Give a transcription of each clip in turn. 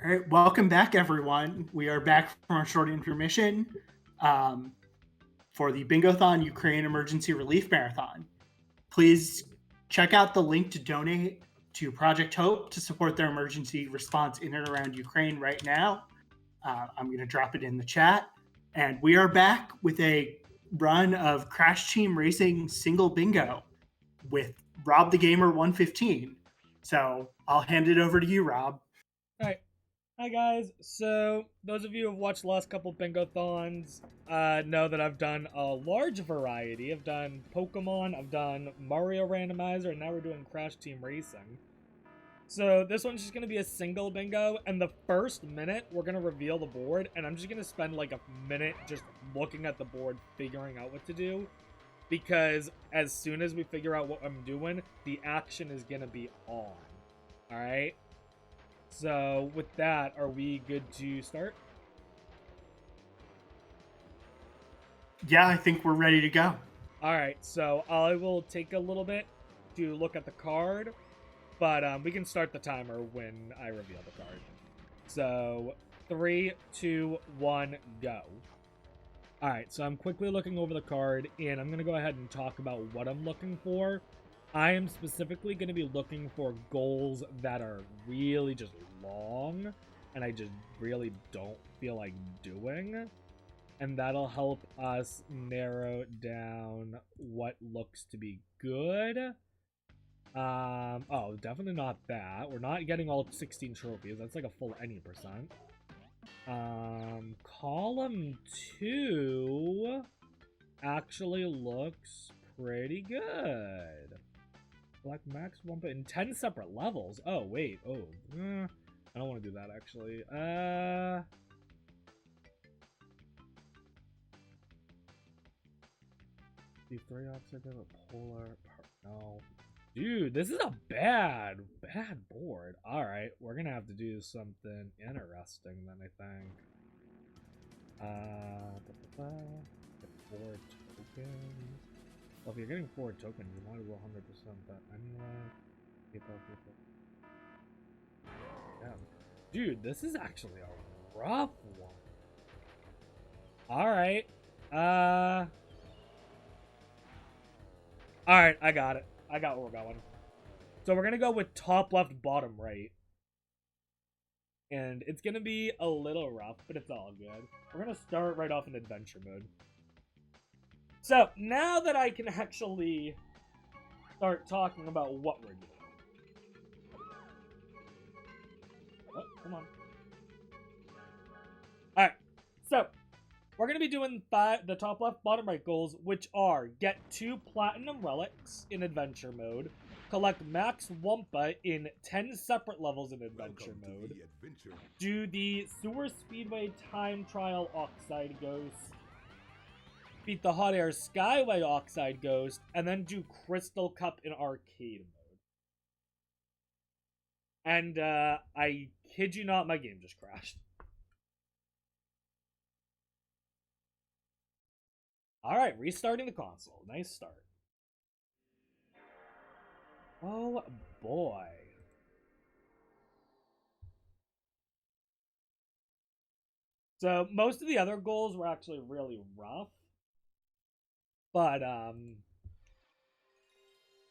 All right, welcome back, everyone. We are back from our short intermission um, for the Bingothon Ukraine Emergency Relief Marathon. Please check out the link to donate to Project Hope to support their emergency response in and around Ukraine right now. I'm going to drop it in the chat. And we are back with a run of Crash Team Racing single bingo with Rob the Gamer 115. So I'll hand it over to you, Rob. All right. Hi, guys. So, those of you who have watched the last couple Bingothons know that I've done a large variety. I've done Pokemon, I've done Mario Randomizer, and now we're doing Crash Team Racing. So, this one's just going to be a single bingo, and the first minute, we're going to reveal the board, and I'm just going to spend like a minute just looking at the board, figuring out what to do. Because as soon as we figure out what I'm doing, the action is going to be on. Alright? So, with that, are we good to start? Yeah, I think we're ready to go. Alright, so I will take a little bit to look at the card, but we can start the timer when I reveal the card. So, 3, 2, 1, go. Alright, so I'm quickly looking over the card, and I'm going to go ahead and talk about what I'm looking for. I am specifically going to be looking for goals that are really just long, and I just really don't feel like doing. And that'll help us narrow down what looks to be good. Oh, definitely not that. We're not getting all 16 trophies. That's like a full any percent. Column 2 actually looks pretty good. Black max 1 in 10 separate levels. Oh, wait. Oh, I don't want to do that, actually. The 3 oxide of a polar... No. Dude, this is a bad board. Alright, we're gonna have to do something interesting then, I think. Get 4 tokens. Well, if you're getting 4 tokens, you might as well 100% that anyway. Yeah. Dude, this is actually a rough one. Alright. Alright, I got it. I got where we're going. So we're gonna go with top left, bottom right. And it's gonna be a little rough, but it's all good. We're gonna start right off in adventure mode. So, now that I can actually start talking about what we're doing. Oh, come on. Alright, so we're going to be doing the top left, bottom right goals, which are get 2 platinum relics in adventure mode, collect max Wumpa in 10 separate levels in adventure mode, do the Sewer Speedway time trial Oxide Ghost, beat the Hot Air Skyway Oxide Ghost, and then do Crystal Cup in arcade mode. And I kid you not, my game just crashed. Alright, restarting the console. Nice start. Oh boy. So most of the other goals were actually really rough. But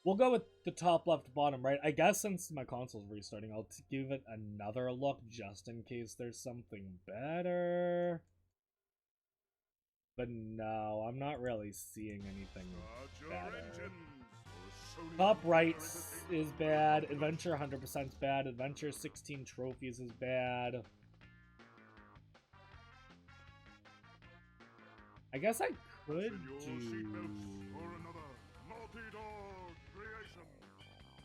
we'll go with the top left, bottom right. I guess since my console's restarting, I'll give it another look just in case there's something better. But no, I'm not really seeing anything better. Top right is bad. Adventure 100% is bad. Adventure 16 trophies is bad. I guess I could do...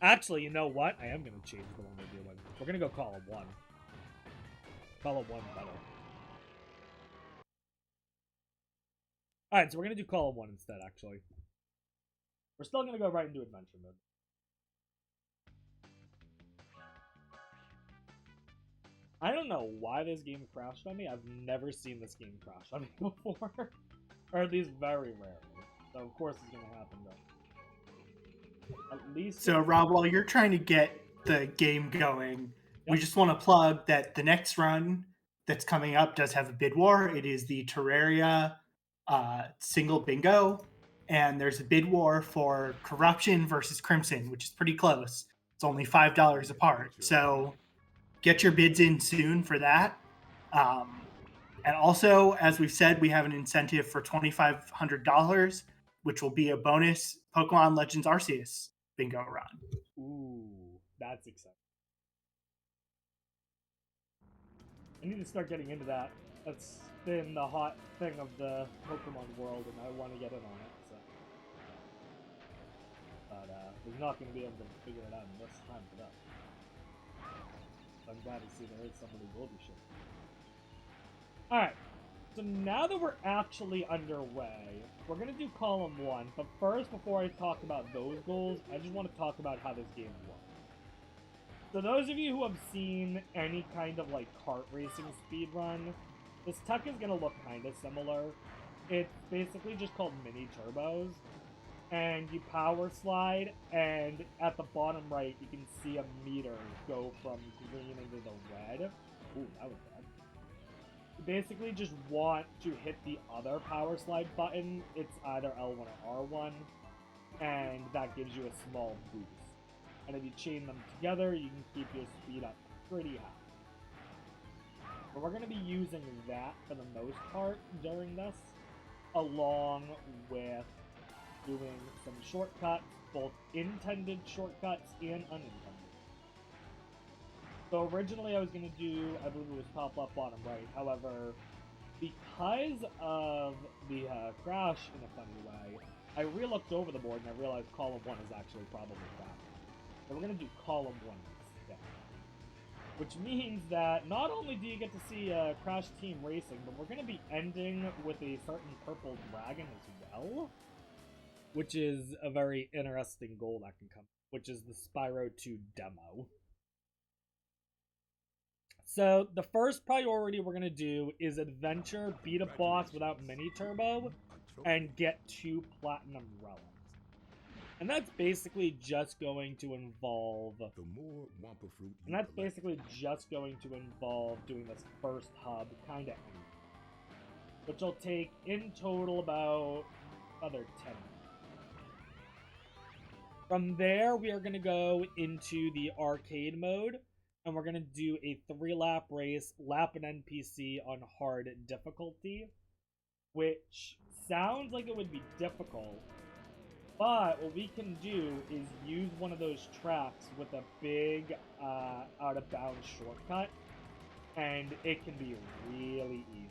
Actually, you know what? I am going to change the one we're doing. We're going to go column 1. Column 1 better. Alright, so we're going to do column 1 instead, actually. We're still going to go right into adventure mode. I don't know why this game crashed on me. I've never seen this game crash on me before. Or at least very rarely. So of course it's going to happen though. At least... So, Rob, while you're trying to get the game going, We just want to plug that the next run that's coming up does have a bid war. It is the Terraria single bingo, and there's a bid war for Corruption versus Crimson, which is pretty close. It's only $5 apart. So get your bids in soon for that. And also, as we've said, we have an incentive for $2,500, which will be a bonus Pokemon Legends Arceus bingo run. Ooh, that's exciting. I need to start getting into that. That's been the hot thing of the Pokemon world, and I want to get in on it. So. But we're not going to be able to figure it out in this time for that. So I'm glad to see there is somebody who will be sure. Alright, so now that we're actually underway, we're going to do column 1, but first, before I talk about those goals, I just want to talk about how this game works. So those of you who have seen any kind of, like, kart racing speedrun, this tech is going to look kind of similar. It's basically just called mini turbos, and you power slide, and at the bottom right, you can see a meter go from green into the red. Ooh, that was bad. You basically just want to hit the other power slide button. It's either L1 or R1, and that gives you a small boost. And if you chain them together, you can keep your speed up pretty high. But we're going to be using that for the most part during this, along with doing some shortcuts, both intended shortcuts and unintended. So originally I was going to do, I believe it was top left, bottom right. However, because of the crash in a funny way, I re-looked over the board and I realized column 1 is actually probably faster. So we're going to do column 1 instead. Which means that not only do you get to see Crash Team Racing, but we're going to be ending with a certain purple dragon as well. Which is a very interesting goal that can come, which is the Spyro 2 demo. So the first priority we're going to do is adventure, beat a boss without mini turbo, and get 2 platinum relics. And that's basically just going to involve doing this first hub kind of anyway. Which will take in total about another 10 minutes. From there, we are going to go into the arcade mode, and we're going to do a 3-lap race, lap an NPC on hard difficulty, which sounds like it would be difficult, but what we can do is use one of those tracks with a big out-of-bounds shortcut, and it can be really easy.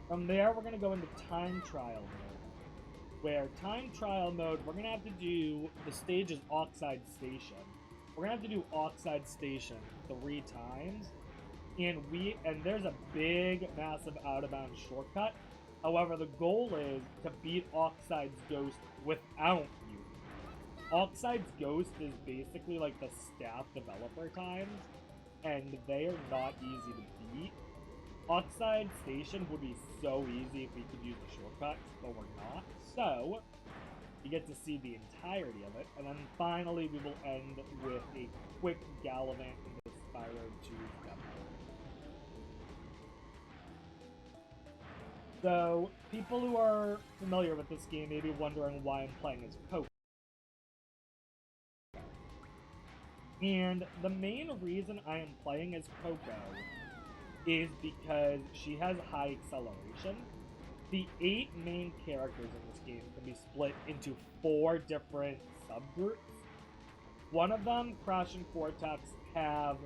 From there, we're going to go into time trial mode, where time trial mode, we're going to have to do, the stage is Oxide Station. We're going to have to do Oxide Station 3 times, and there's a big, massive out-of-bounds shortcut. However, the goal is to beat Oxide's Ghost without you. Oxide's Ghost is basically like the staff developer times, and they are not easy to beat. Oxide Station would be so easy if we could use the shortcuts, but we're not. So, you get to see the entirety of it, and then finally we will end with a quick gallivant into Spyro 2 demo. So, people who are familiar with this game may be wondering why I'm playing as Coco. And the main reason I am playing as Coco is because she has high acceleration. The 8 main characters in this game can be split into 4 different subgroups. One of them, Crash and Cortex, have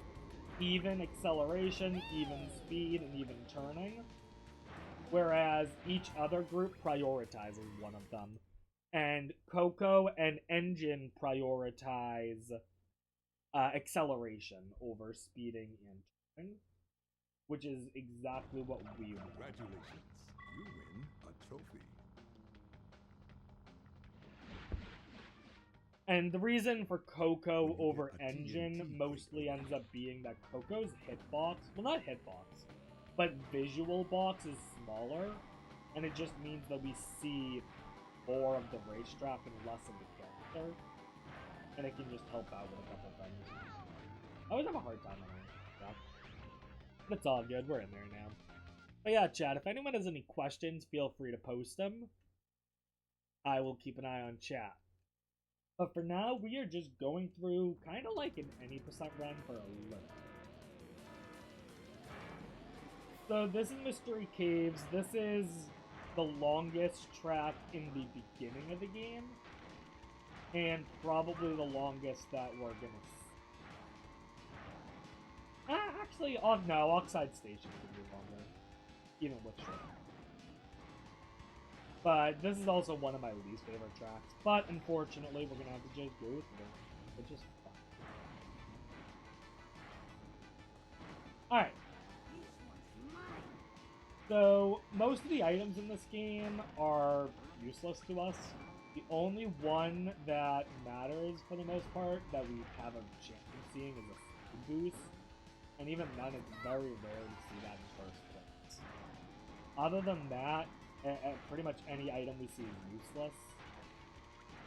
even acceleration, even speed, and even turning. Whereas each other group prioritizes one of them. And Coco and Engine prioritize acceleration over speeding and turning. Which is exactly what we want. Congratulations, you win a trophy. And the reason for Coco over Engine mostly ends up being that Coco's hitbox, well not hitbox, but visual box is smaller, and it just means that we see more of the racetrack and less of the character, and it can just help out with a couple things. always have a hard time on it. But it's all good. We're in there now. But yeah, chat, if anyone has any questions, feel free to post them. I will keep an eye on chat. But for now, we are just going through kind of like an any percent run for a little. So this is Mystery Caves. This is the longest track in the beginning of the game. And probably the longest that we're gonna see. Actually, no, Oxide Station can be longer. Even with short. But this is also one of my least favorite tracks. But unfortunately, we're gonna have to just go with it. Which is fun. Alright. So, most of the items in this game are useless to us. The only one that matters, for the most part, that we have a chance of seeing is a speed boost. And even then, it's very rare to see that in first place. Other than that, pretty much any item we see is useless.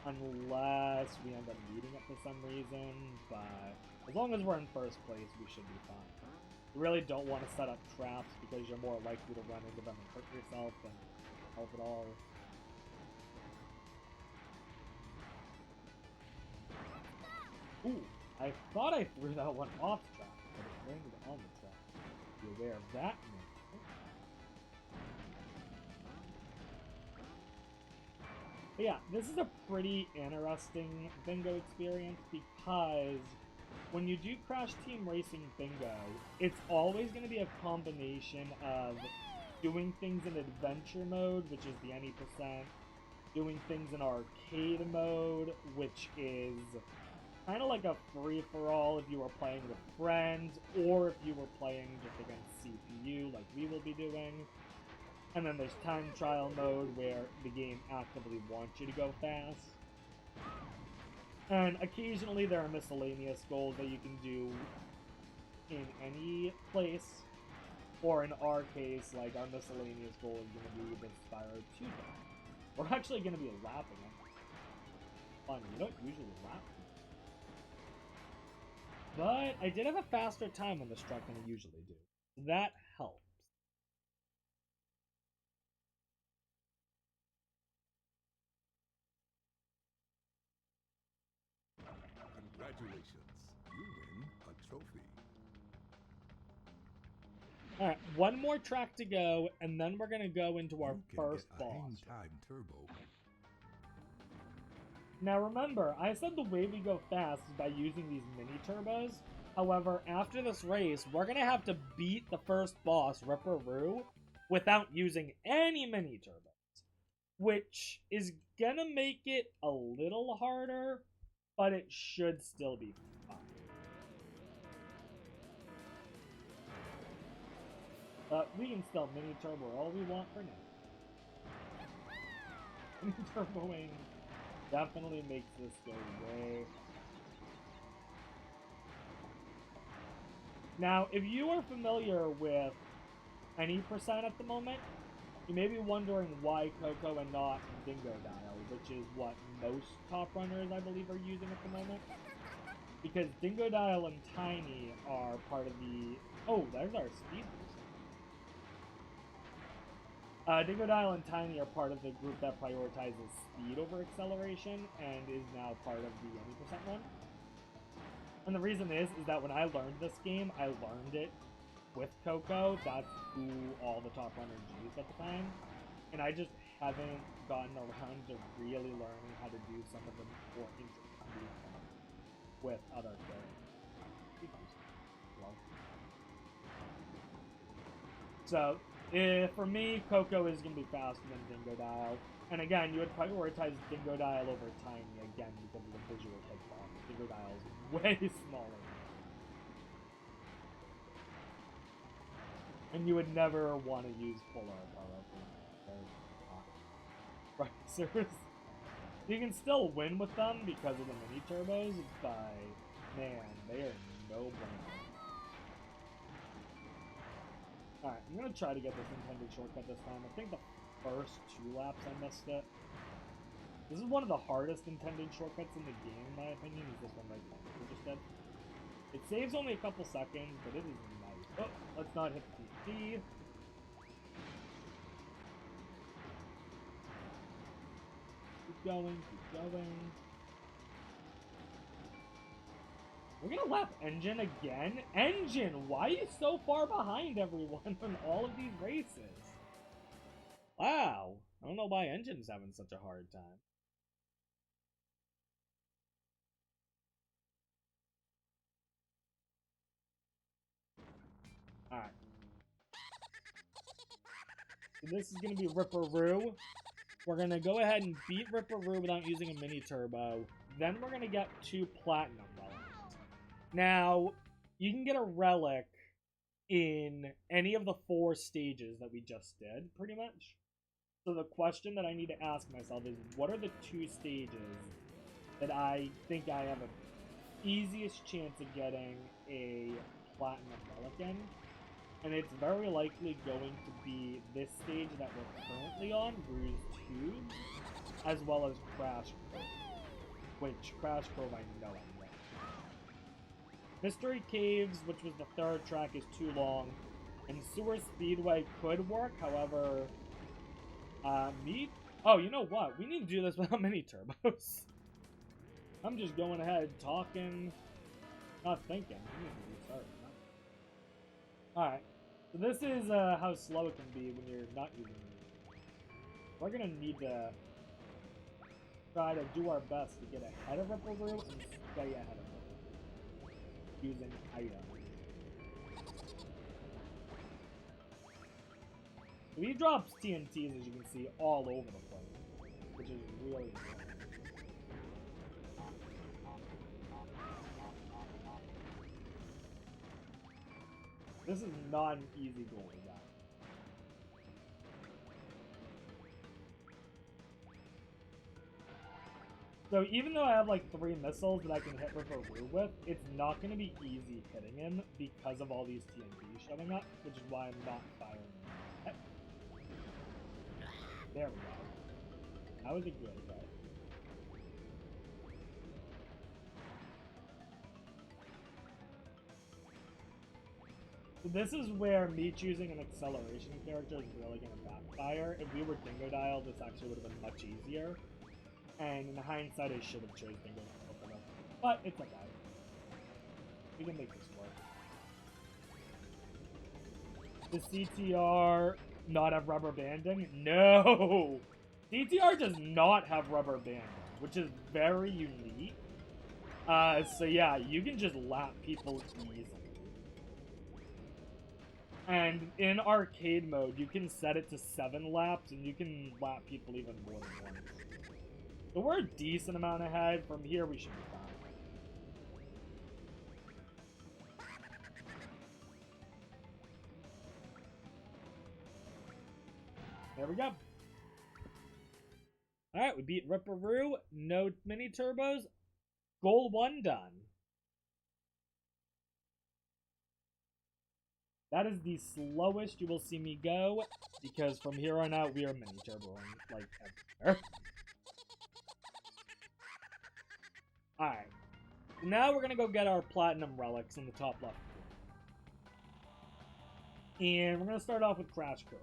Unless we end up needing it for some reason, but as long as we're in first place, we should be fine. You really don't want to set up traps because you're more likely to run into them and hurt yourself than help at all. Ooh, I thought I threw that one off track, but it landed on the track. Be aware of that, man. But yeah, this is a pretty interesting bingo experience because when you do Crash Team Racing Bingo, it's always going to be a combination of doing things in adventure mode, which is the any percent, doing things in arcade mode, which is kind of like a free-for-all if you were playing with friends, or if you were playing just against CPU, like we will be doing. And then there's time trial mode, where the game actively wants you to go fast. And occasionally there are miscellaneous goals that you can do in any place. Or in our case, like, our miscellaneous goal is going to be the Spyro 2 game. We're actually going to be lapping it. Fun, we don't usually lap. But I did have a faster time on this truck than I usually do. That helps. Congratulations. You win a trophy. Alright, one more track to go, and then we're going to go into our first boss. Hang time turbo. Now remember, I said the way we go fast is by using these mini turbos. However, after this race, we're going to have to beat the first boss, Ripperoo, without using any mini turbos. Which is going to make it a little harder, but it should still be fine. We can still mini turbo all we want for now. Mini turboing definitely makes this go way. Now, if you are familiar with any percent at the moment, you may be wondering why Coco and not Dingodile, which is what most top runners, I believe, are using at the moment. Because Dingodile and Tiny are part of the... Oh, there's our speed boost. Dingodile and Tiny are part of the group that prioritizes speed over acceleration and is now part of the any percent one. And the reason is that when I learned this game, I learned it with Coco. That's who all the top runners used at the time. And I just haven't gotten around to really learning how to do some of the more interesting movements with other characters. So, for me, Coco is going to be faster than Dingodile. And again, you would prioritize Dingodile over Tiny, again, because of the visual hitbox. Dingodile is way smaller. And you would never want to use full power racers. You can still win with them because of the mini turbos, but man, they are no bueno. Alright, I'm gonna try to get this intended shortcut this time. I think the first 2 laps I missed it. This is one of the hardest intended shortcuts in the game, in my opinion, is this one right now. We just did. It saves only a couple seconds, but it is nice. Oh, let's not hit the TNT. Keep going, keep going. We're gonna lap Engine again? Engine, why are you so far behind everyone on all of these races? Wow, I don't know why Engine's having such a hard time. Alright. So this is gonna be Ripperoo. We're gonna go ahead and beat Ripperoo without using a mini turbo. Then we're gonna get 2 platinum relics. Now, you can get a relic in any of the 4 stages that we just did, pretty much. So the question that I need to ask myself is, what are the 2 stages that I think I have the easiest chance of getting a platinum relic in? And it's very likely going to be this stage that we're currently on, Bruise Tubes, as well as Crash Cove. Which, Crash Cove I know I'm right. Mystery Caves, which was the 3rd track, is too long. And Sewer Speedway could work, however... Oh, you know what? We need to do this without mini turbos. I'm just going ahead, talking, not thinking. I need to restart. Alright. So this is how slow it can be when you're not using it. We're gonna need to try to do our best to get ahead of Ripperoo and stay ahead of Ripperoo using items. So he drops TNTs, as you can see, all over the place, which is really annoying. This is not an easy goal to get. So even though I have like 3 missiles that I can hit Ripperoo with, it's not going to be easy hitting him because of all these TNTs showing up, which is why I'm not firing him. There we go. That was a good hit. So this is where me choosing an acceleration character is really going to backfire. If we were Dingodile, this actually would have been much easier. And in hindsight, I should have chosen Dingodile. But it's okay. We can make this work. Does CTR not have rubber banding? No! CTR does not have rubber banding, which is very unique. So yeah, you can just lap people easily. And in arcade mode, you can set it to 7 laps, and you can lap people even more than once. So we're a decent amount ahead. From here, we should be fine. There we go. Alright, we beat Ripperoo. No mini turbos. Goal 1 done. That is the slowest you will see me go, because from here on out, we are mini turboing, like, everywhere. Alright. Now we're gonna go get our platinum relics in the top left corner. And we're gonna start off with Crash Cove.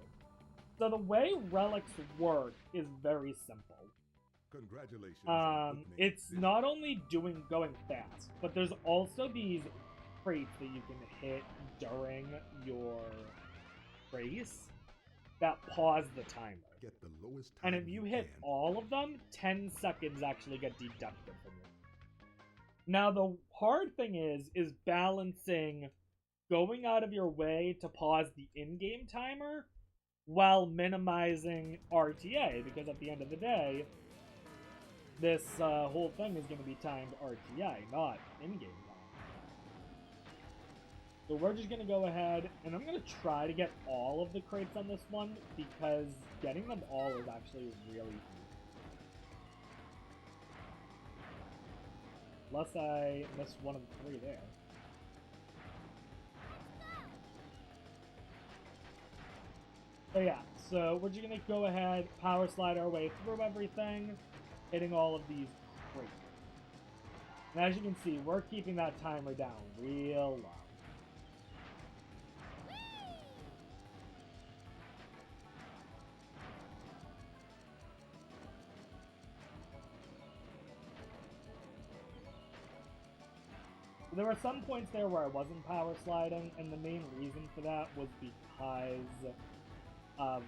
So the way relics work is very simple. Congratulations. It's not only going fast, but there's also these crates that you can hit during your race that pause the timer. Get the lowest time and if you hit all of them, 10 seconds actually get deducted from you. Now the hard thing is balancing going out of your way to pause the in-game timer while minimizing RTA, because at the end of the day, this whole thing is going to be timed RTA, not in-game time. So we're just going to go ahead, and I'm going to try to get all of the crates on this one, because getting them all is actually really easy. Unless I miss one of the 3 there. So yeah, so we're just going to go ahead, power slide our way through everything, hitting all of these crates. And as you can see, we're keeping that timer down real low. There were some points there where I wasn't power sliding, and the main reason for that was because of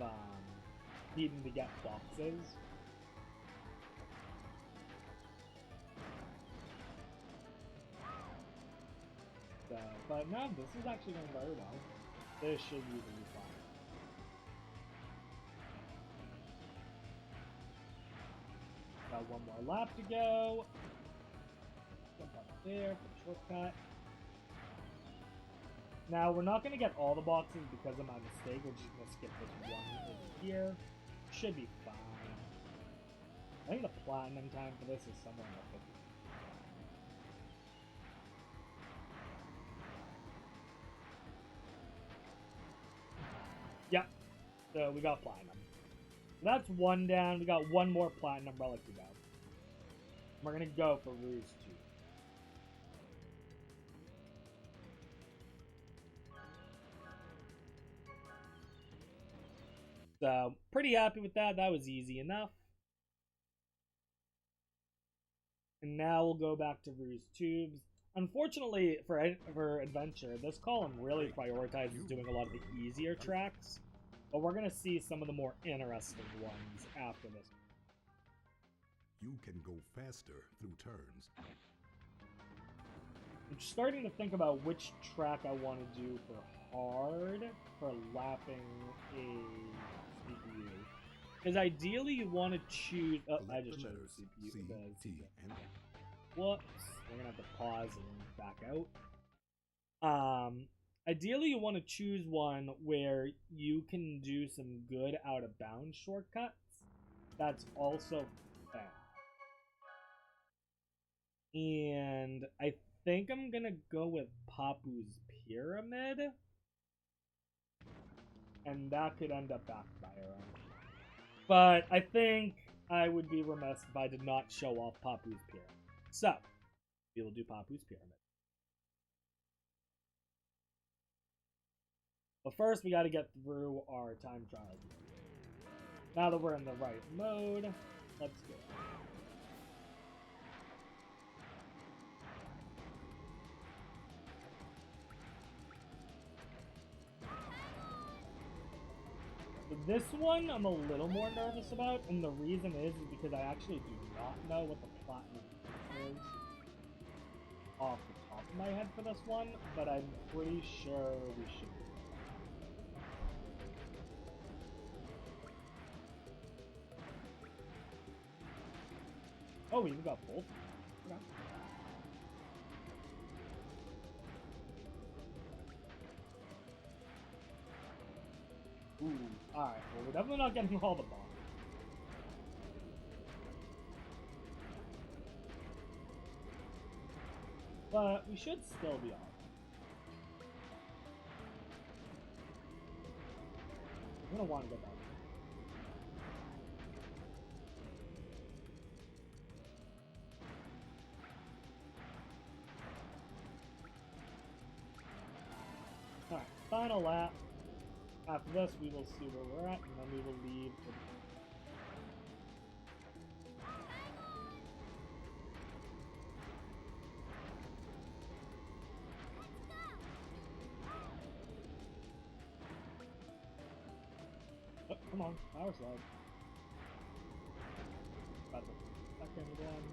needing to get boxes. So, but no, this is actually going very well. This should be really fun. Got one more lap to go. Jump up there for the shortcut. Now, we're not going to get all the boxes because of my mistake. We're just going to skip this one over here. Should be fine. I think the platinum time for this is somewhere in the 50s. Yep. So we got platinum. That's one down. We got one more platinum relic to go. We're going to go for Ruse 2. So, pretty happy with that. That was easy enough. And now we'll go back to Ruse Tubes. Unfortunately, for Adventure, this column really prioritizes doing a lot of the easier tracks. But we're going to see some of the more interesting ones after this. You can go faster through turns. I'm starting to think about which track I want to do for hard, for lapping a CPU. Because ideally you want to choose... Oh, I just chose the CPU. C, T, and... Whoops. We're going to have to pause and back out. Ideally you want to choose one where you can do some good out-of-bounds shortcuts. That's also fast. And I think I'm going to go with Papu's Pyramid. And that could end up backfiring. But I think I would be remiss if I did not show off Papu's Pyramid. So, we will do Papu's Pyramid. But first, we got to get through our time trial. Now that we're in the right mode, let's go. This one I'm a little more nervous about, and the reason is because I actually do not know what the platinum is off the top of my head for this one, but I'm pretty sure we should be. Oh, we even got both. Okay. Ooh, alright, well we're definitely not getting all the bombs. But we should still be on. I'm gonna want to go back. Alright, final lap. After this, we will see where we're at, and then we will leave. Oh, come on, power slide. About the second one.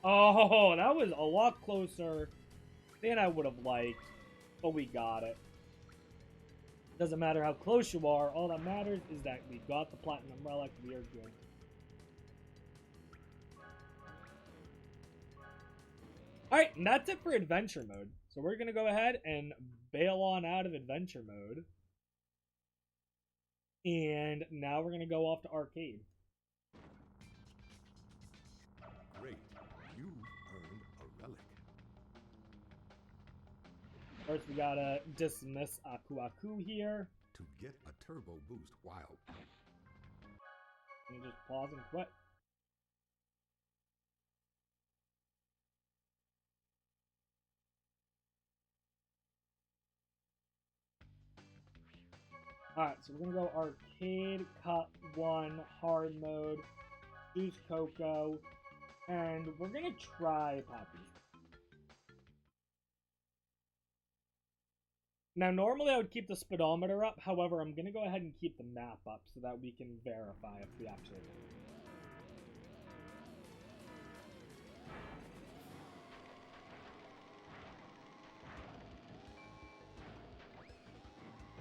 Oh, that was a lot closer than I would have liked, but we got it. Doesn't matter how close you are, all that matters is that we got the platinum relic, we are good. Alright, and that's it for adventure mode. So we're going to go ahead and bail on out of adventure mode. And now we're going to go off to arcade. Great. You earned a relic. First, we gotta dismiss Aku Aku here. to get a turbo boost while... Can you just pause and quit? Alright, so we're gonna go arcade, cut 1, hard mode, choose Coco, and we're gonna try Poppy. Now, normally I would keep the speedometer up, however, I'm gonna go ahead and keep the map up so that we can verify if we actually do.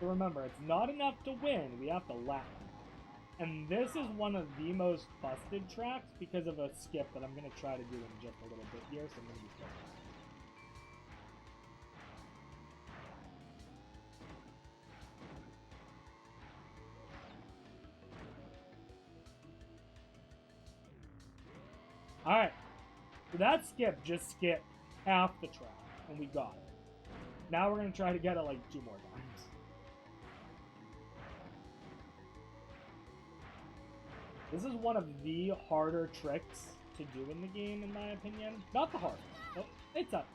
So remember, it's not enough to win, we have to lap. And this is one of the most busted tracks because of a skip that I'm going to try to do in just a little bit here, so I'm going to be focused. Alright, so that skip just skipped half the track, and we got it. Now we're going to try to get it like 2 more times. This is one of the harder tricks to do in the game, in my opinion. Not the hardest. Oh, it's up.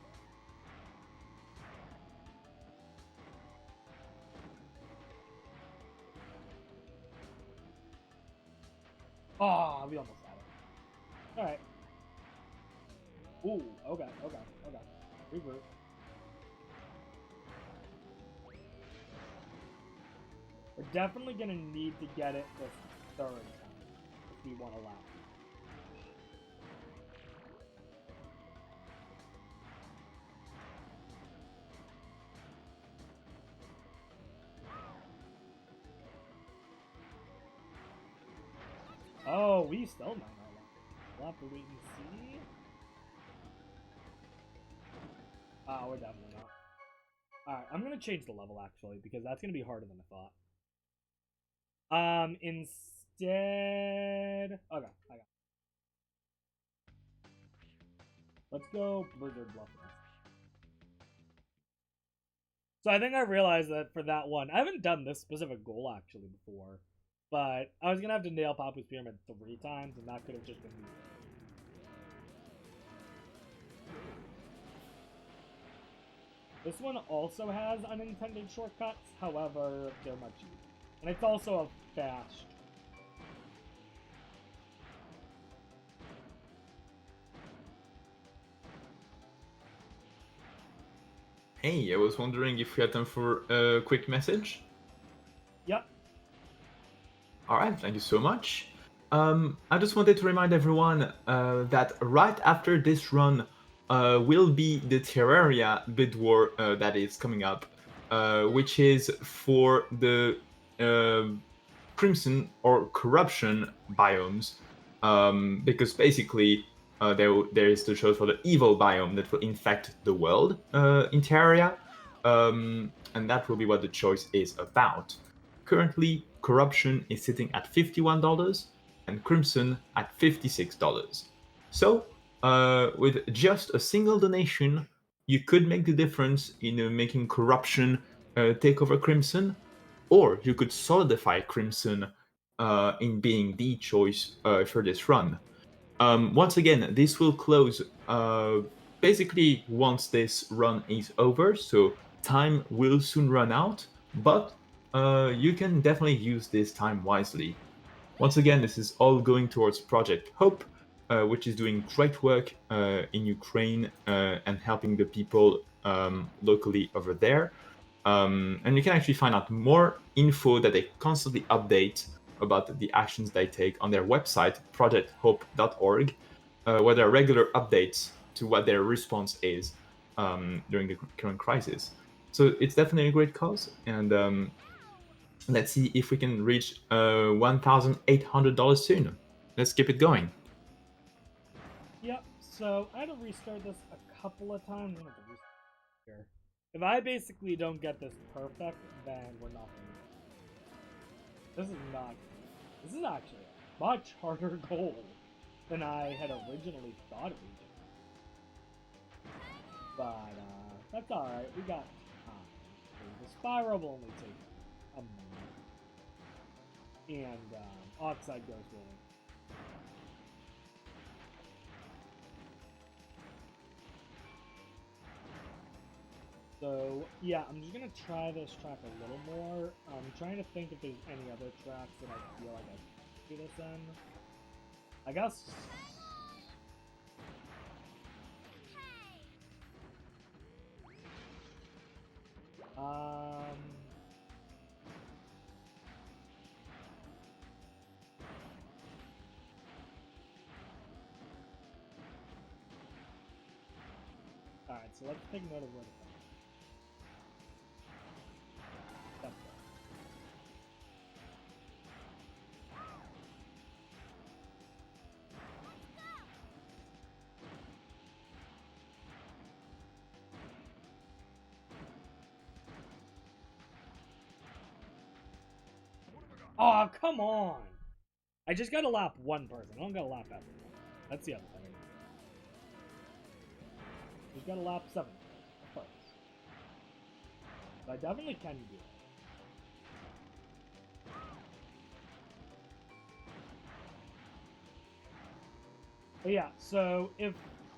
Oh, we almost had it. Alright. Ooh, okay. Regroup. We're definitely going to need to get it this third time if we want to lap. Oh, we still might not lap. We'll have to wait and see. Oh, we're definitely not. Alright, I'm going to change the level, actually, because that's going to be harder than I thought. Instead... Okay, I got it. Let's go Blizzard Bluffers. So I think I realized that for that one, I haven't done this specific goal, actually, before. But I was going to have to nail Papu's Pyramid 3 times, and that could have just been me. This one also has unintended shortcuts, however, they're much easier. And it's also a fast. Hey, I was wondering if we had time for a quick message. Yep. Alright, thank you so much. I just wanted to remind everyone that right after this run will be the Terraria bid war that is coming up, which is for the Crimson or Corruption biomes, because basically there is the choice for the evil biome that will infect the world in Terraria, and that will be what the choice is about. Currently, Corruption is sitting at $51 and Crimson at $56. So, with just a single donation, you could make the difference in making Corruption take over Crimson, or you could solidify Crimson in being the choice for this run. Once again, this will close basically once this run is over, so time will soon run out, but you can definitely use this time wisely. Once again, this is all going towards Project Hope, which is doing great work in Ukraine and helping the people locally over there. And you can actually find out more info that they constantly update about the actions they take on their website, projecthope.org, where there are regular updates to what their response is during the current crisis. So it's definitely a great cause, and let's see if we can reach $1,800 soon. Let's keep it going. Yep, so I had to restart this a couple of times. I'm gonna have to restart here. If I basically don't get this perfect, then we're not gonna. This is not. This is actually a much harder goal than I had originally thought it would be. But that's alright, we got time. The spiral will only take a minute. and Oxide Ghost Rolling. So, yeah, I'm just gonna try this track a little more. I'm trying to think if there's any other tracks that I feel like I can do this in. I guess... Alright, so let's take note of where to go. That's it. Oh, come on! I just gotta lap one person. I don't gotta lap everyone. That's the other thing. Just gotta lap 7 first. But I definitely can do it. But yeah, so if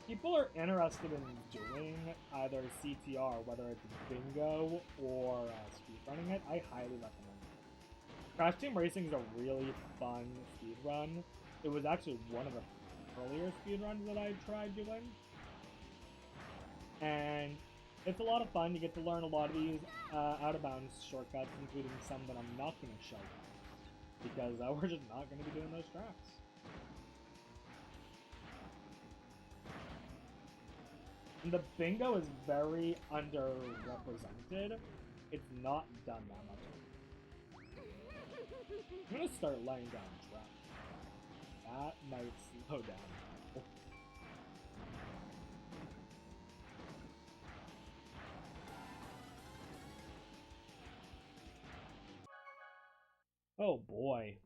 people are interested in doing either CTR, whether it's bingo or speedrunning it, I highly recommend it. Crash Team Racing is a really fun speedrun. It was actually one of the earlier speedruns that I tried doing. And it's a lot of fun. You get to learn a lot of these out-of-bounds shortcuts, including some that I'm not going to show you, because we're just not going to be doing those tracks. And the bingo is very underrepresented. It's not done that much. I'm going to start laying down tracks. That might slow down. Oh boy.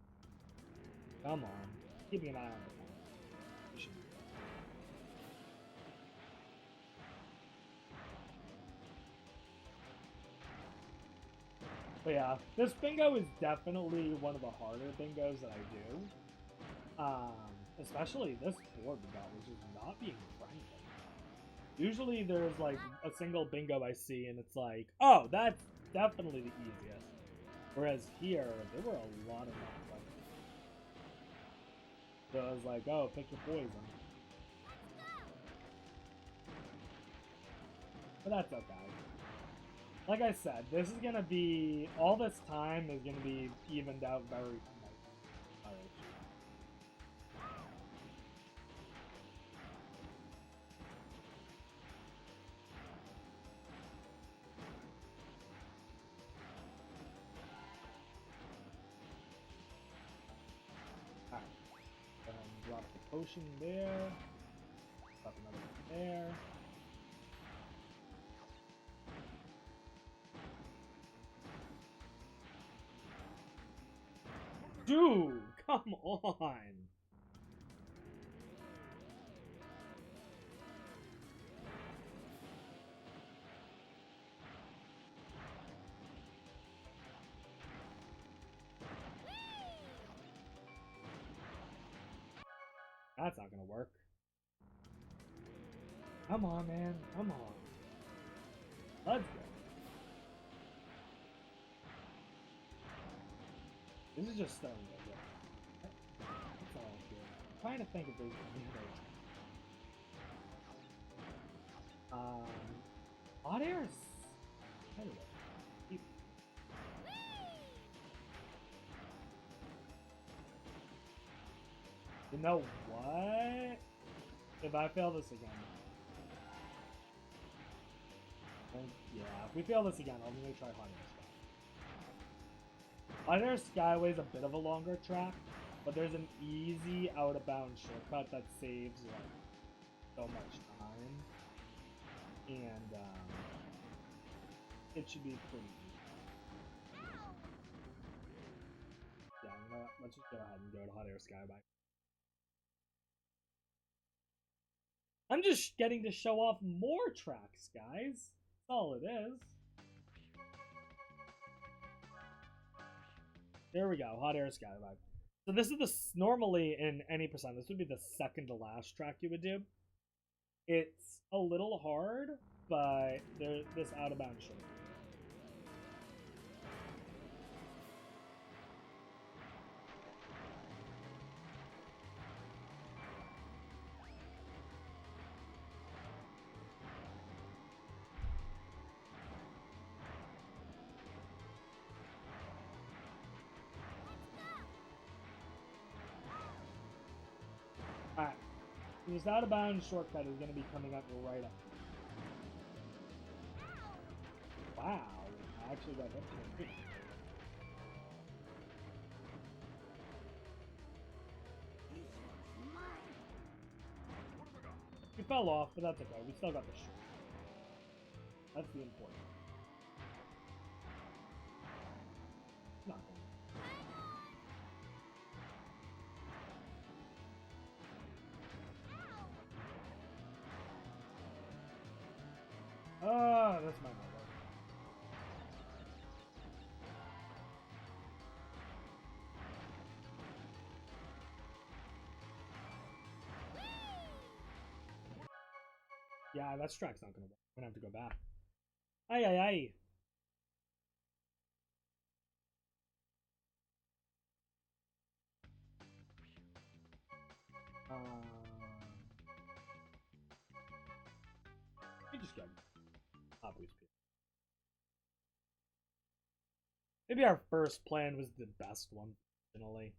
Come on. Keeping an eye on it. But yeah, this bingo is definitely one of the harder bingos that I do. Especially this board we got, which is not being friendly. Usually there's like a single bingo I see and it's like, oh, that's definitely the easiest. Whereas here, there were a lot of not friendly. So I was like, oh, pick your poison. But that's okay. Like I said, this is gonna be, all this time is gonna be evened out very nicely. Alright. Drop the potion there. Drop another one there. Dude, come on! That's not gonna work. Come on, man. Come on. Let's go. This is just starting to go. That's all I'm doing. I'm trying to think if there's any other. Hot air is... Anyway. You know what? If I fail this again. Then, yeah, if we fail this again, I'm gonna try Hot Air Sky. Hot Air Skyway is a bit of a longer track, but there's an easy out-of-bounds shortcut that saves like so much time. And it should be pretty easy. Yeah, you know what? Let's just go ahead and go to Hot Air Skyway. I'm just getting to show off more tracks, guys. That's all it is. There we go. Hot air scallywag. So this is normally in any percent, this would be the second to last track you would do. It's a little hard, but there's this out of bounds short. Alright. This out of bounds shortcut is going to be coming up right up. Wow. I actually got hit. He fell off, but that's okay. We still got the shot. That's the important. Not good. Oh, that's my mother. Yeah, that strike's not gonna work. I'm gonna have to go back. Aye, aye, aye. We just go. Maybe our first plan was the best one, originally.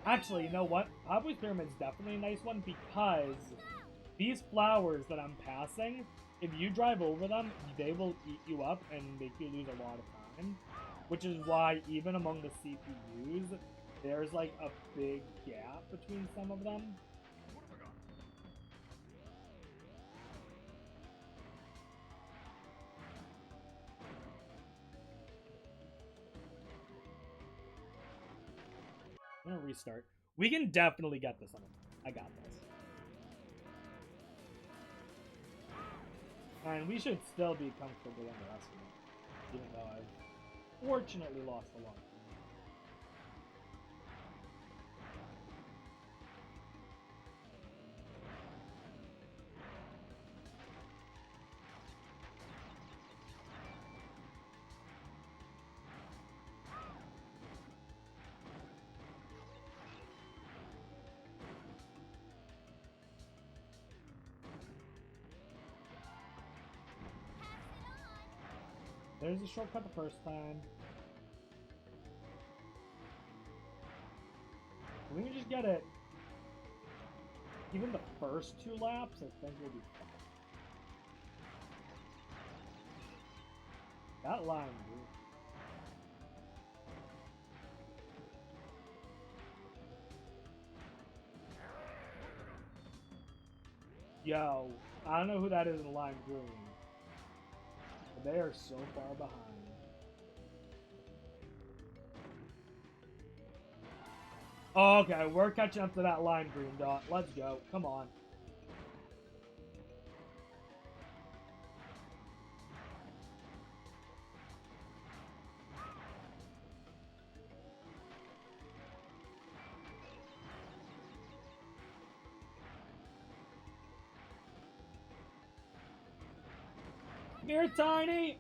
Actually, you know what? Pablo's Pyramid's definitely a nice one because these flowers that I'm passing, if you drive over them, they will eat you up and make you lose a lot of time. Which is why, even among the CPUs, there's like a big gap between some of them. I'm gonna restart. We can definitely get this on him. I got this. And we should still be comfortably underestimated, even though I've fortunately lost a lot. There's a shortcut the first time. If we can just get it. Even the first 2 laps, I think we'll be fine. That line, dude. Yo, I don't know who that is in lime green. But they are so far behind. Oh, okay, we're catching up to that lime green dot. Let's go. Come on. Here, Tiny!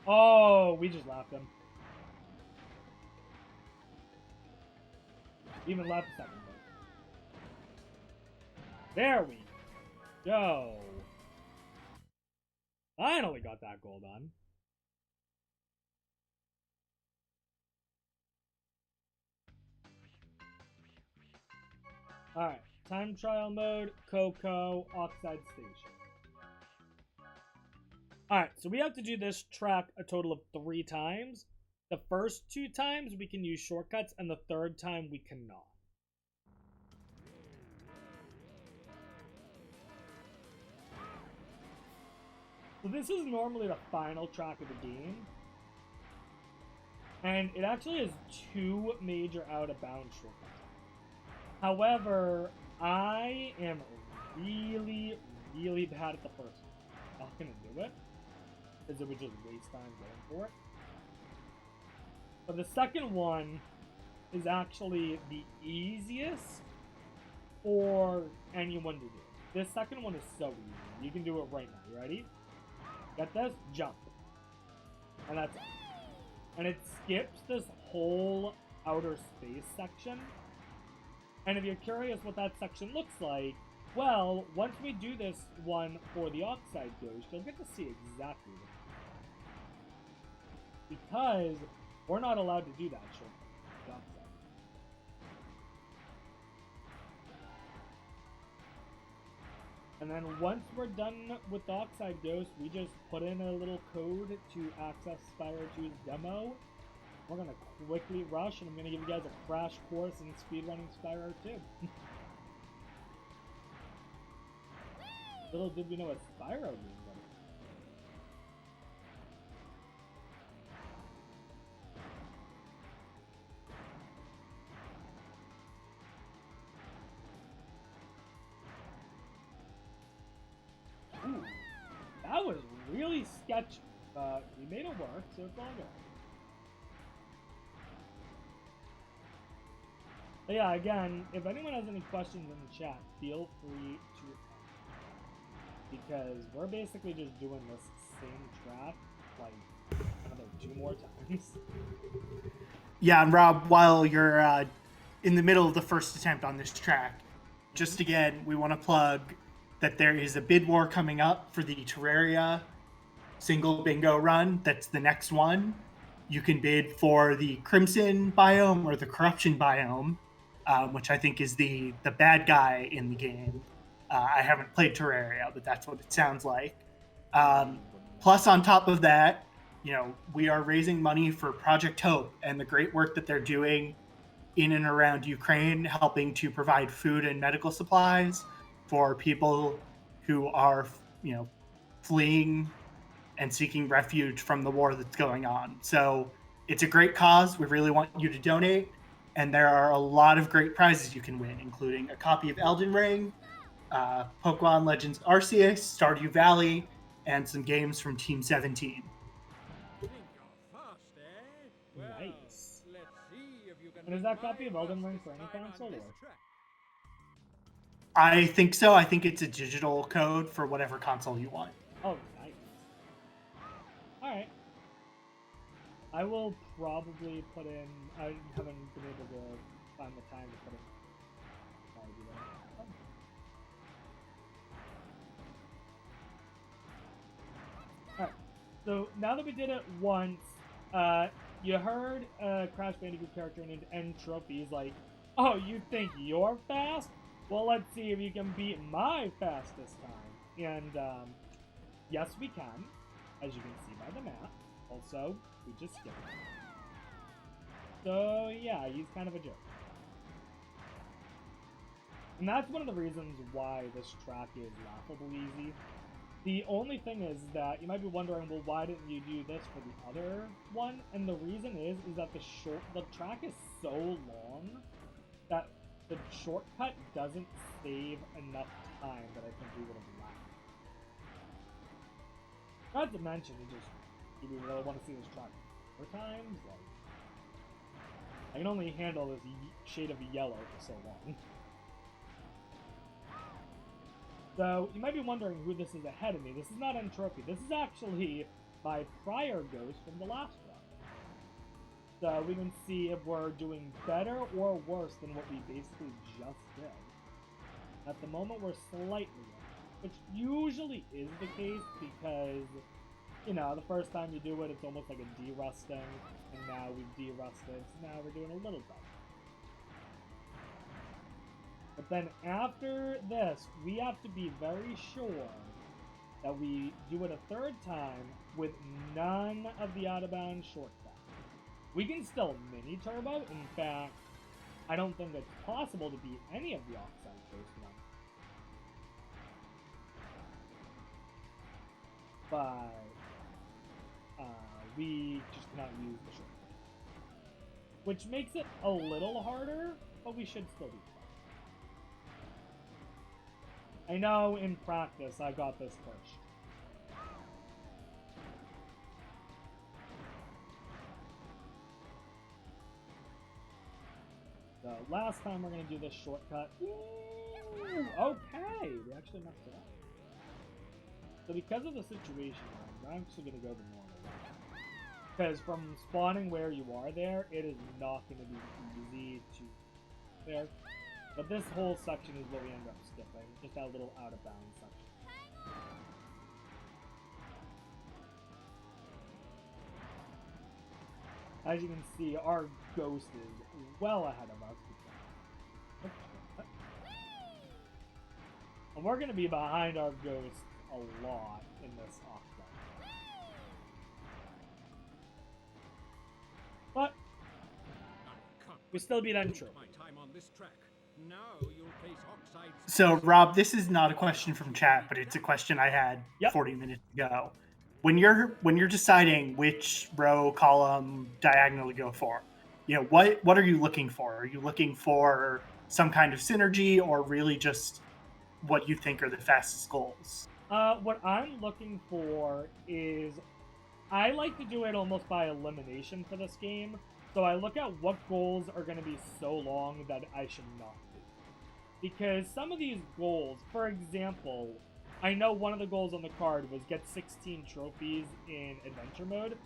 Oh, we just lapped him. Even lapped a second. There we go. Finally got that goal done. Alright, time trial mode, Coco, Oxide Station. Alright, so we have to do this track a total of 3 times. The first 2 times we can use shortcuts, and the 3rd time we cannot. So this is normally the final track of the game. And it actually has 2 major out-of-bounds shortcuts. However, I am really, really bad at the first one. I'm not gonna do it, because it would just waste time going for it. But the second one is actually the easiest for anyone to do. This second one is so easy. You can do it right now. You ready? Get this? Jump. And that's it. And it skips this whole outer space section. And if you're curious what that section looks like, well, once we do this one for the Oxide Ghost, you'll get to see exactly what it is. Because we're not allowed to do that short the Oxide. And then once we're done with the Oxide Ghost, we just put in a little code to access Spyro 2's demo. We're going to quickly rush, and I'm going to give you guys a crash course in speedrunning Spyro 2. Little did we know what Spyro was. Ooh, that was really sketchy, but we made it work, so it's all good. But yeah, again, if anyone has any questions in the chat, feel free to ask. Because we're basically just doing this same track, like, another 2 more times. Yeah, and Rob, while you're in the middle of the first attempt on this track, just again, we want to plug that there is a bid war coming up for the Terraria single bingo run. That's the next one. You can bid for the Crimson biome or the Corruption biome, which I think is the bad guy in the game. I haven't played Terraria, but that's what it sounds like. Plus, on top of that, you know, we are raising money for Project Hope and the great work that they're doing in and around Ukraine, helping to provide food and medical supplies for people who are, you know, fleeing and seeking refuge from the war that's going on. So it's a great cause. We really want you to donate. And there are a lot of great prizes you can win, including a copy of Elden Ring, Pokemon Legends Arceus, Stardew Valley, and some games from Team 17. Nice. And is that copy of Elden Ring for any console? Or? I think so. I think it's a digital code for whatever console you want. Oh, nice. Alright. I will probably put in... I haven't been able to find the time to put in... Alright. So, now that we did it once, you heard a Crash Bandicoot character named Entropy. He's like, oh, you think you're fast? Well, let's see if you can beat my fastest time. And, yes, we can, as you can see by the map. Also, we just skipped it. So, yeah, he's kind of a joke. And that's one of the reasons why this track is laughably easy. The only thing is that you might be wondering, well, why didn't you do this for the other one? And the reason is that the track is so long that the shortcut doesn't save enough time that I think we would have lacked. Not to mention, do we really want to see this track 4 times? Like, I can only handle this shade of yellow for so long. So, you might be wondering who this is ahead of me. This is not Entropy. This is actually my prior ghost from the last run. So, we can see if we're doing better or worse than what we basically just did. At the moment, we're slightly off, which usually is the case because, you know, the first time you do it, it's almost like a de-rusting, and now we've de-rusted, so now we're doing a little better. But then after this, we have to be very sure that we do it a third time with none of the out-of-bounds shortcuts. We can still mini turbo. In fact, I don't think it's possible to beat any of the offside first one. But we just cannot use the shortcut, which makes it a little harder, but we should still be fine. I know in practice I got this first. So last time we're going to do this shortcut. Ooh, okay, we actually messed it up. So because of the situation, I'm actually going to go the normal way. Because from spawning where you are there, it is not going to be easy to there. But this whole section is what we end up skipping. Just that little out of bounds section. As you can see, our ghost is well ahead of us. And we're going to be behind our ghost a lot in this offset. But we still beat Entropy. So, Rob, this is not a question from chat, but it's a question I had 40 minutes ago. When you're deciding which row, column, diagonal to go for, what are you looking for? Are you looking for some kind of synergy, or really just what you think are the fastest goals? What I'm looking for is, I like to do it almost by elimination for this game. So I look at what goals are going to be so long that I should not do. Because some of these goals, for example, I know one of the goals on the card was get 16 trophies in adventure mode.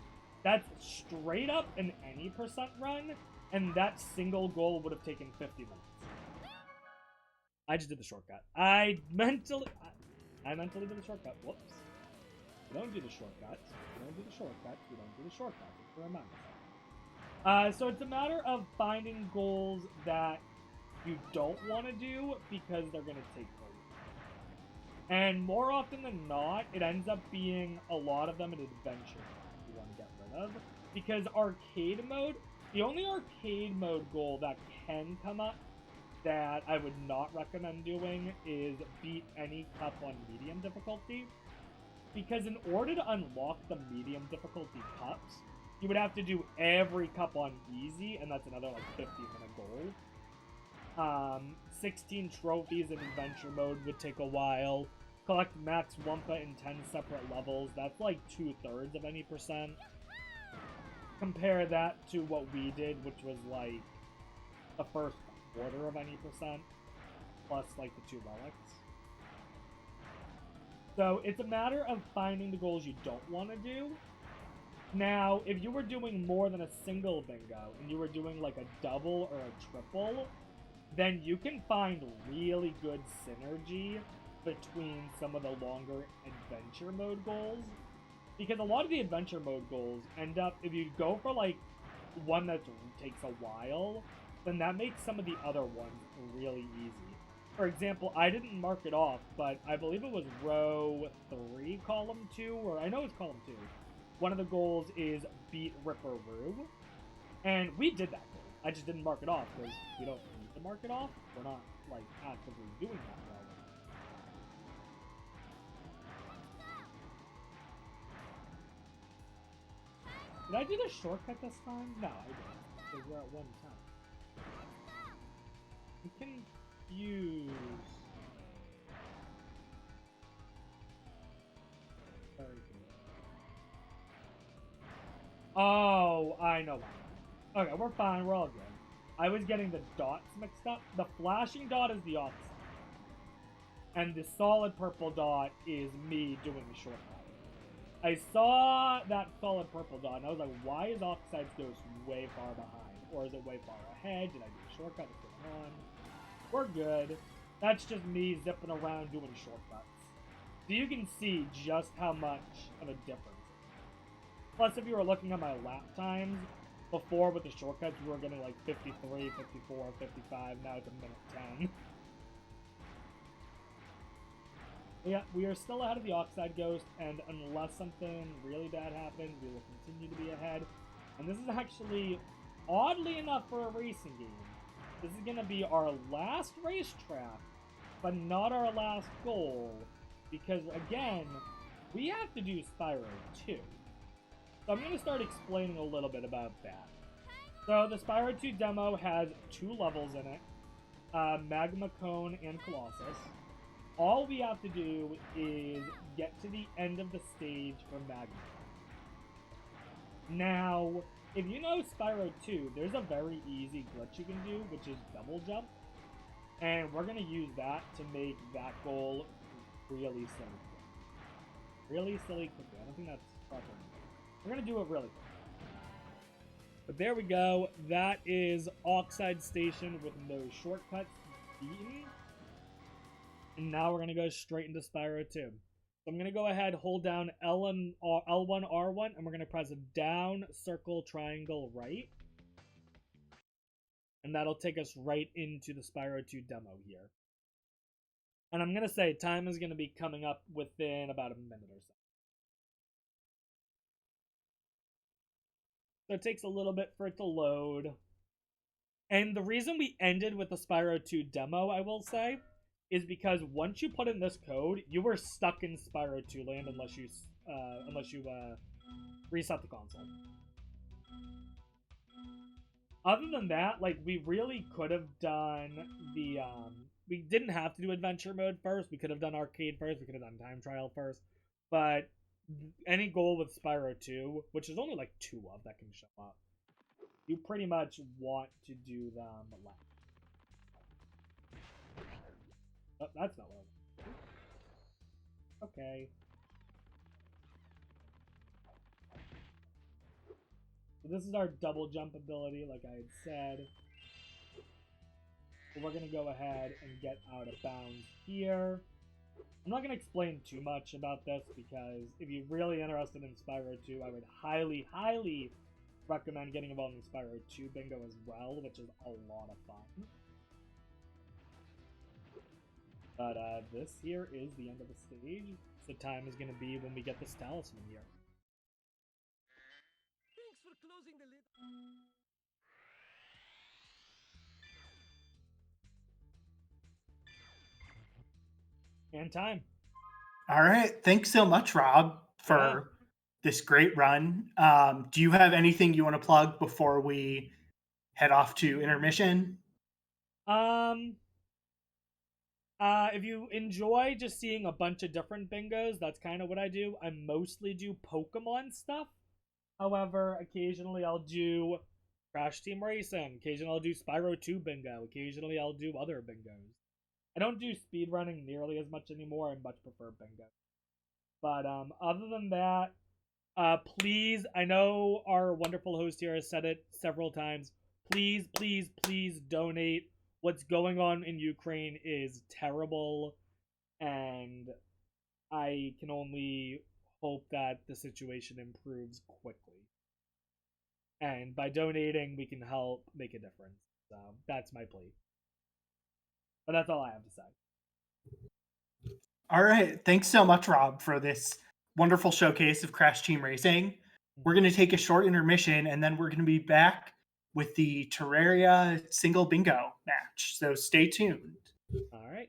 That's straight up an any percent run, and that single goal would have taken 50 minutes. I just did the shortcut. I mentally did the shortcut. Whoops. We don't do the shortcuts. We don't do the shortcuts. We don't do the shortcuts. It's for a reminder. So it's a matter of finding goals that you don't want to do because they're going to take over. And more often than not, it ends up being a lot of them an adventure you want to get rid of. Because arcade mode, the only arcade mode goal that can come up that I would not recommend doing is beat any cup on medium difficulty. Because in order to unlock the medium difficulty cups, you would have to do every cup on easy, and that's another like 50-minute goal. 16 trophies in adventure mode would take a while. Collect max Wumpa in 10 separate levels. That's like 2/3 of any percent. Compare that to what we did, which was like the first quarter of any percent, plus like the 2 relics. So it's a matter of finding the goals you don't want to do. Now, if you were doing more than a single bingo, and you were doing like a double or a triple, then you can find really good synergy between some of the longer adventure mode goals. Because a lot of the adventure mode goals end up, if you go for like one that takes a while, then that makes some of the other ones really easy. For example, I didn't mark it off, but I believe it was row 3, column 2, or I know it's column 2. One of the goals is beat Ripperoo, and we did that goal. I just didn't mark it off because we don't need to mark it off. We're not like actively doing that well. Did I do the shortcut this time? No, I didn't, because we're at 1 time. I'm confused. Oh, I know why. Okay, we're fine. We're all good. I was getting the dots mixed up. The flashing dot is the offside. And the solid purple dot is me doing the shortcut. I saw that solid purple dot, and I was like, why is Oxide's Ghost way far behind? Or is it way far ahead? Did I do a shortcut? What's going on? We're good. That's just me zipping around doing shortcuts. So you can see just how much of a difference. Plus, if you were looking at my lap times, before with the shortcuts, we were getting like 53, 54, 55, now it's a minute 10. Yeah, we are still ahead of the Oxide Ghost, and unless something really bad happens, we will continue to be ahead. And this is actually, oddly enough, for a racing game, this is going to be our last racetrack, but not our last goal, because, again, we have to do Spyro 2. So I'm going to start explaining a little bit about that. So the Spyro 2 demo has 2 levels in it, Magma Cone and Colossus. All we have to do is get to the end of the stage for Magma. Now, if you know Spyro 2, there's a very easy glitch you can do, which is double jump. And we're going to use that to make that goal really silly. Really silly quickly. I don't think that's proper. We're going to do it really quick. But there we go. That is Oxide Station with no shortcuts beaten. And now we're going to go straight into Spyro 2. So I'm going to go ahead, hold down L1, R1, and we're going to press down, circle, triangle, right. And that'll take us right into the Spyro 2 demo here. And I'm going to say time is going to be coming up within about a minute or so. So it takes a little bit for it to load. And the reason we ended with the Spyro 2 demo, I will say, is because once you put in this code, you were stuck in Spyro 2 land unless you reset the console. Other than that, like, we really could have done the, we didn't have to do adventure mode first. We could have done arcade first. We could have done time trial first. But any goal with Spyro 2, which is only like 2 of that can show up, you pretty much want to do them last. Oh, that's not what I want. Okay. So this is our double jump ability, like I had said. So we're going to go ahead and get out of bounds here. I'm not going to explain too much about this because if you're really interested in Spyro 2, I would highly, highly recommend getting involved in Spyro 2 Bingo as well, which is a lot of fun. But this here is the end of the stage. So time is going to be when we get this talisman here. Thanks for closing the lid. And time. All right. Thanks so much, Rob, for this great run. Do you have anything you want to plug before we head off to intermission? If you enjoy just seeing a bunch of different bingos, that's kind of what I do. I mostly do Pokemon stuff. However, occasionally I'll do Crash Team Racing. Occasionally I'll do Spyro 2 bingo. Occasionally I'll do other bingos. I don't do speedrunning nearly as much anymore. I much prefer bingo. But other than that, please, I know our wonderful host here has said it several times. Please, please, please donate. What's going on in Ukraine is terrible, and I can only hope that the situation improves quickly. And by donating, we can help make a difference. So that's my plea. But that's all I have to say. All right. Thanks so much, Rob, for this wonderful showcase of Crash Team Racing. We're going to take a short intermission, and then we're going to be back with the Terraria single bingo match. So stay tuned. All right.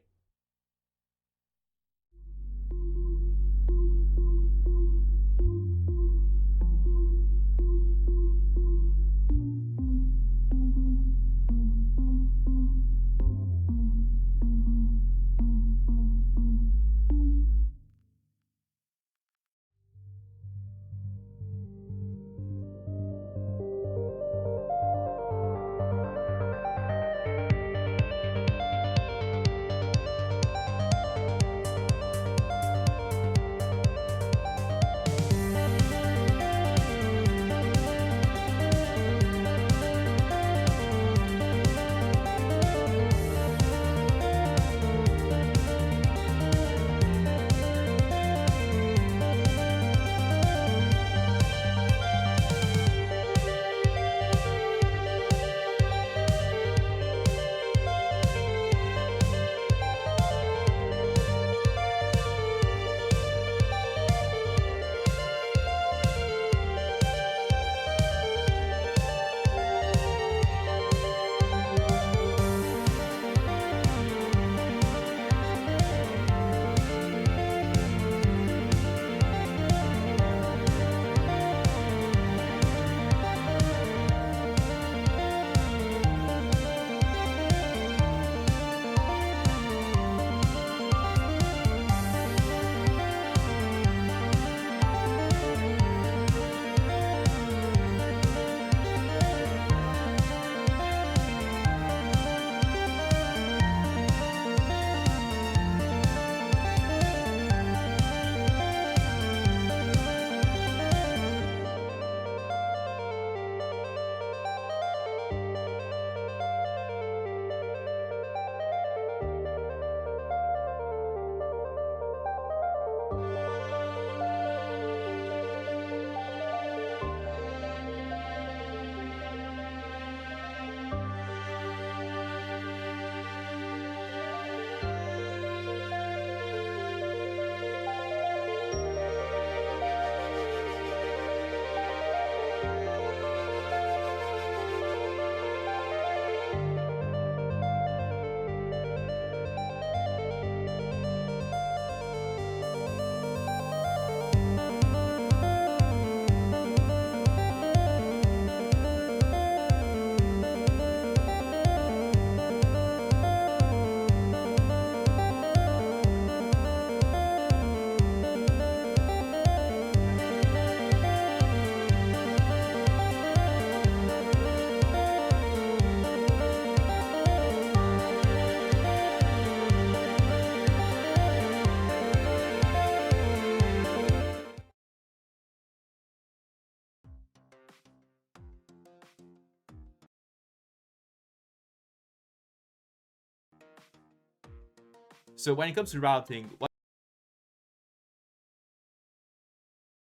So when it comes to routing, what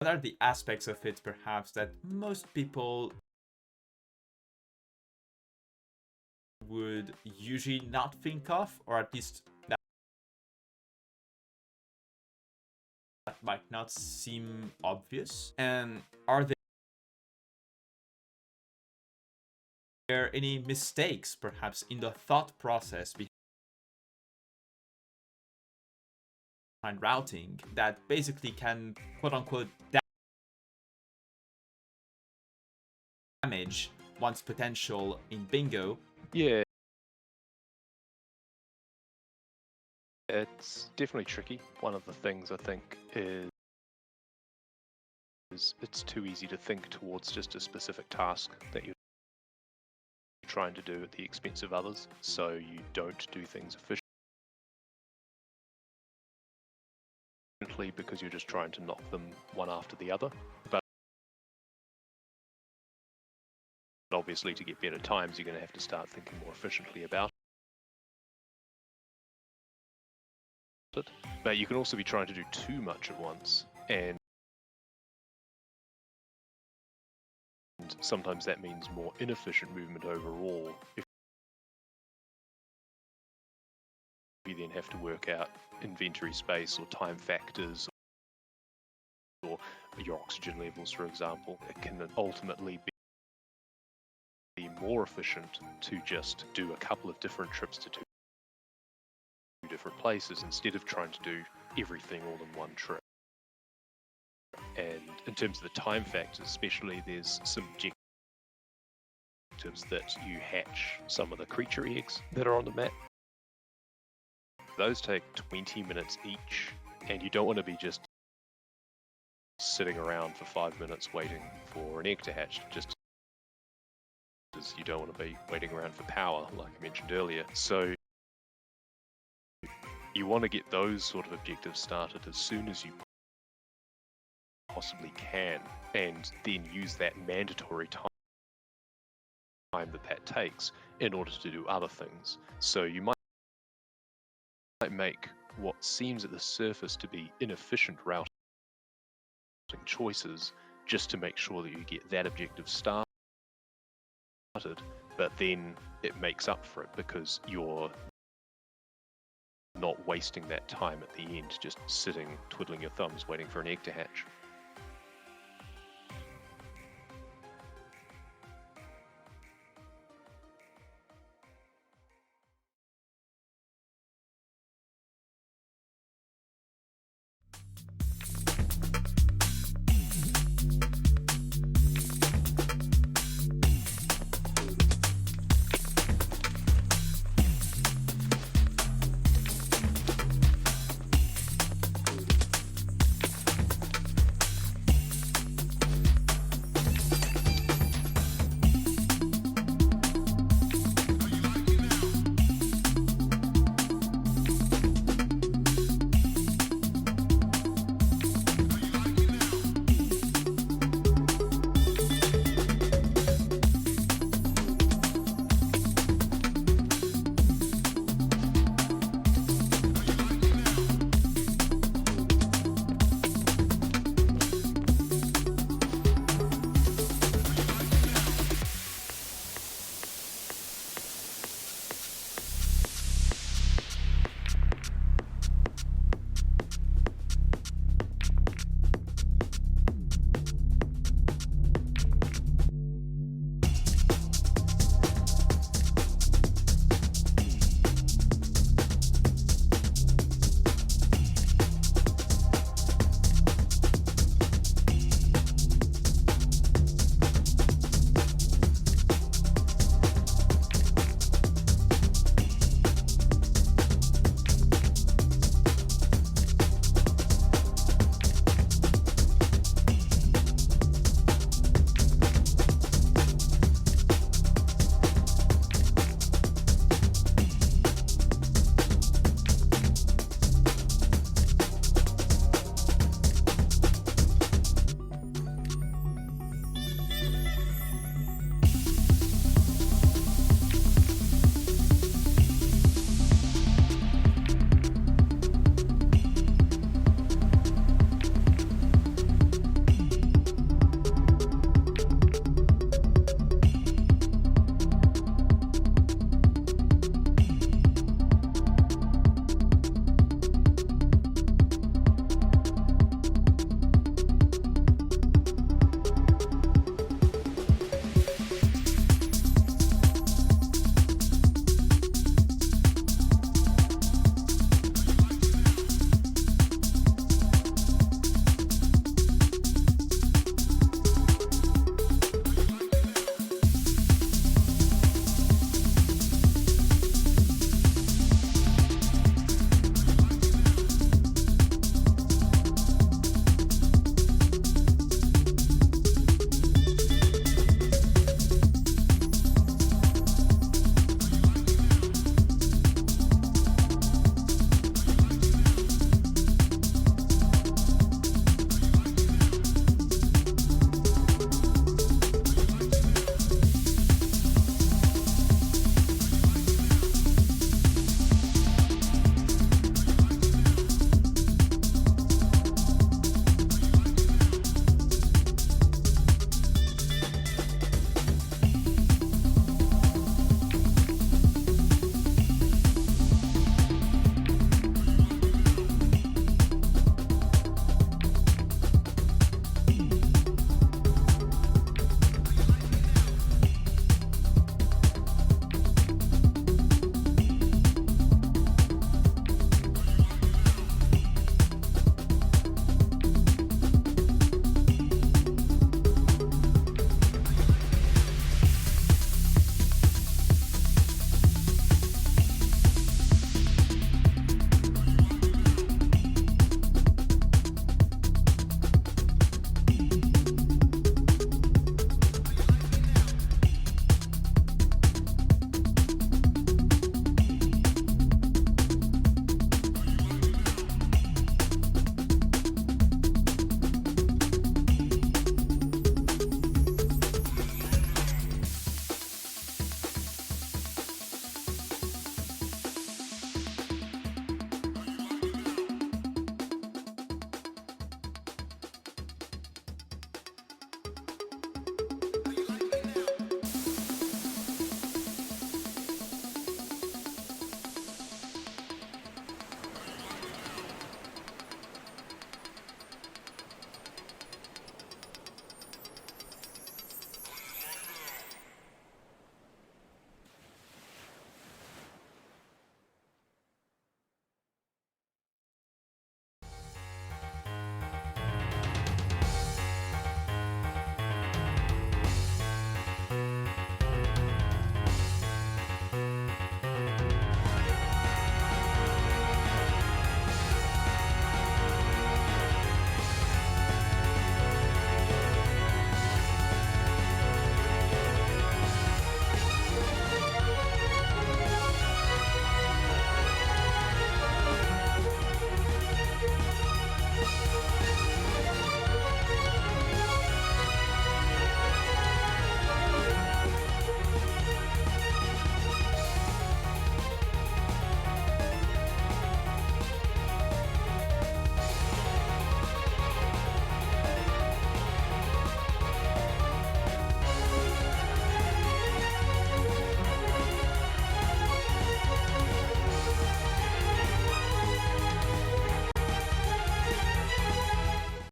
are the aspects of it, perhaps, that most people would usually not think of, or at least that might not seem obvious? And are there any mistakes, perhaps, in the thought process behind routing that basically can, quote-unquote, damage one's potential in bingo? Yeah, it's definitely tricky. One of the things I think is it's too easy to think towards just a specific task that you're trying to do at the expense of others, so you don't do things efficiently because you're just trying to knock them one after the other. But obviously, to get better times, you're going to have to start thinking more efficiently about it. But you can also be trying to do too much at once, and sometimes that means more inefficient movement overall. If you then have to work out inventory space or time factors or your oxygen levels, for example, it can ultimately be more efficient to just do a couple of different trips to two different places instead of trying to do everything all in one trip. And in terms of the time factors especially, there's some objectives that you hatch some of the creature eggs that are on the map. Those take 20 minutes each, and you don't want to be just sitting around for 5 minutes waiting for an egg to hatch, just as you don't want to be waiting around for power, like I mentioned earlier. So you want to get those sort of objectives started as soon as you possibly can, and then use that mandatory time that takes in order to do other things. So you might make what seems at the surface to be inefficient routing choices just to make sure that you get that objective started, but then it makes up for it because you're not wasting that time at the end just sitting twiddling your thumbs waiting for an egg to hatch.